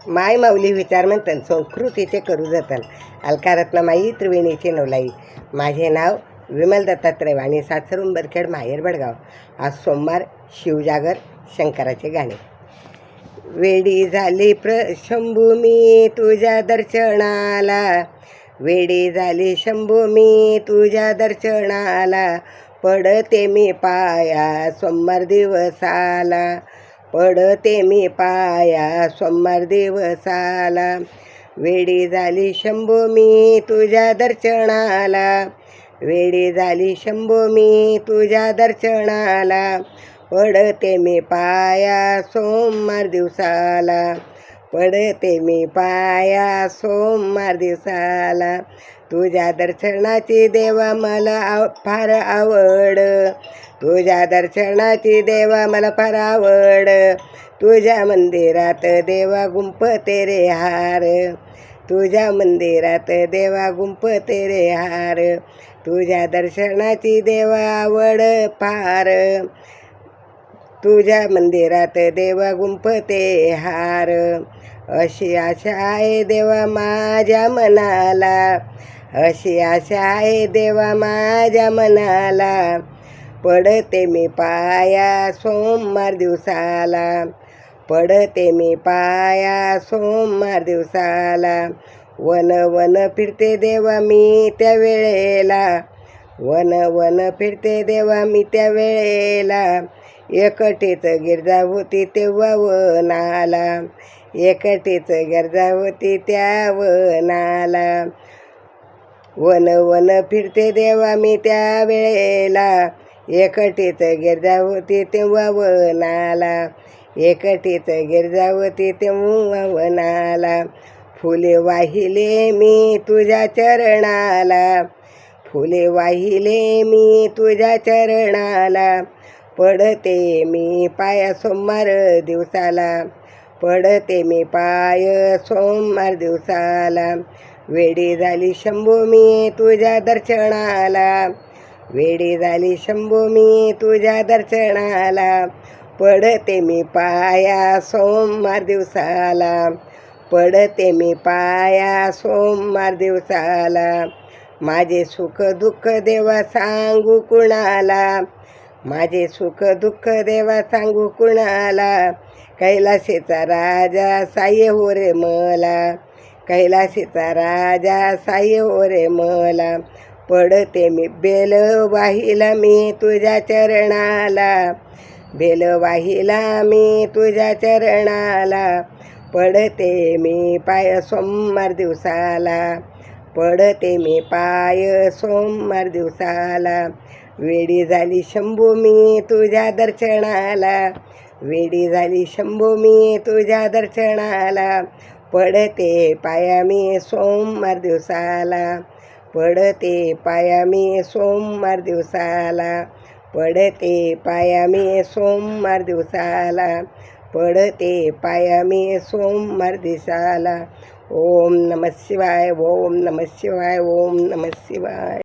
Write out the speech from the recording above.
माय माऊली विचार म्हणतन संस्कृतीचे करू जतन अलकारत्नमाई त्रिवेणीचे नवलाई. माझे नाव विमल दत्तात्रय आणि सासर उंबरखेड माहेर बडगाव. आज सोमवार शिवजागर शंकराचे गाणे. वेडी झाली शंभू मी तुझ्या दर्शनाला, वेडी झाली शंभू मी तुझ्या दर्शनाला, पडते मी पाया सोमवार दिवसाला, पडते मी पाया सोमवार दिवसाला. वेडी झाली शंभू मी तुझ्या दर्शनाला, वेडी झाली शंभू मी तुझ्या दर्शनाला, पडते मी पाया सोमवार दिवसाला, पडते मी पाया सोमवार दिवसाला. तुझ्या दर्शनाची देवा मला फार आवड, तुझ्या दर्शनाची देवा मला फार आवड, तुझ्या मंदिरात देवा गुंफते रे हार, तुझ्या मंदिरात देवा गुंफते रे हार. तुझ्या दर्शनाची देवा आवड फार, तुझ्या मंदिरात देवा गुंफते हार. अशी आशा आहे देवा माझ्या मनाला, अशी आशा आहे देवा माझ्या मनाला, पडते मी पाया सोमवार दिवसाला, पडते मी पाया सोमवार दिवसाला. वन वन फिरते देवा मी त्या वेळेला, वन वन फिरते देवा मी त्या वेळेला, एकटीच गिरजा होती तेव्हा वनाला, एकटीच गिरजा होती त्या वनाला. वन वन फिरते देवा मी त्या वेळेला, एकटीच गिरजा होती तेव्हा वनाला, एकटीच गिरजा होती तेव्हा वनाला. फुले वाहिले मी तुझ्या चरणाला, फुले वाहिले मी तुझ्या चरणाला, पडते मी पाय सोमवार दिवसाला, पडते मी पाय सोमवार दिवसाला. वेडी झाली शंभू मी तुझ्या दर्शनाला, वेडी झाली शंभू मी तुझ्या दर्शनाला, पडते मी पाया सोमवार दिवसाला, पडते मी पाया सोमवार दिवसाला. माझे सुख दुःख देवा सांगू कुणाला, माझे सुख दुःख देवा सांगू कुणाला, कैलासीचा राजा साह्य हो रे मला, कैलासीचा राजा साह्य हो रे मला. पडते मी बेल वाहिला मी तुझ्या चरणाला, बेल वाहिला मी तुझ्या चरणाला, पडते मी पाय सोमवार दिवसाला, पडते मी पाय सोमवार दिवसाला. वेडी झाली शंभू मी तुझ्या दर्शनाला, वेडी झाली शंभू मी तुझ्या दर्शनाला, पडते पाया मी सोमवार दिवसाला, पडते पाया मी सोमवार दिवसाला, पडते पाया मी सोमवार दिवसाला, पडते पाया मी सोमवार दिवसाला. ओम नमः शिवाय, ओम नमः शिवाय, ओम नमः शिवाय.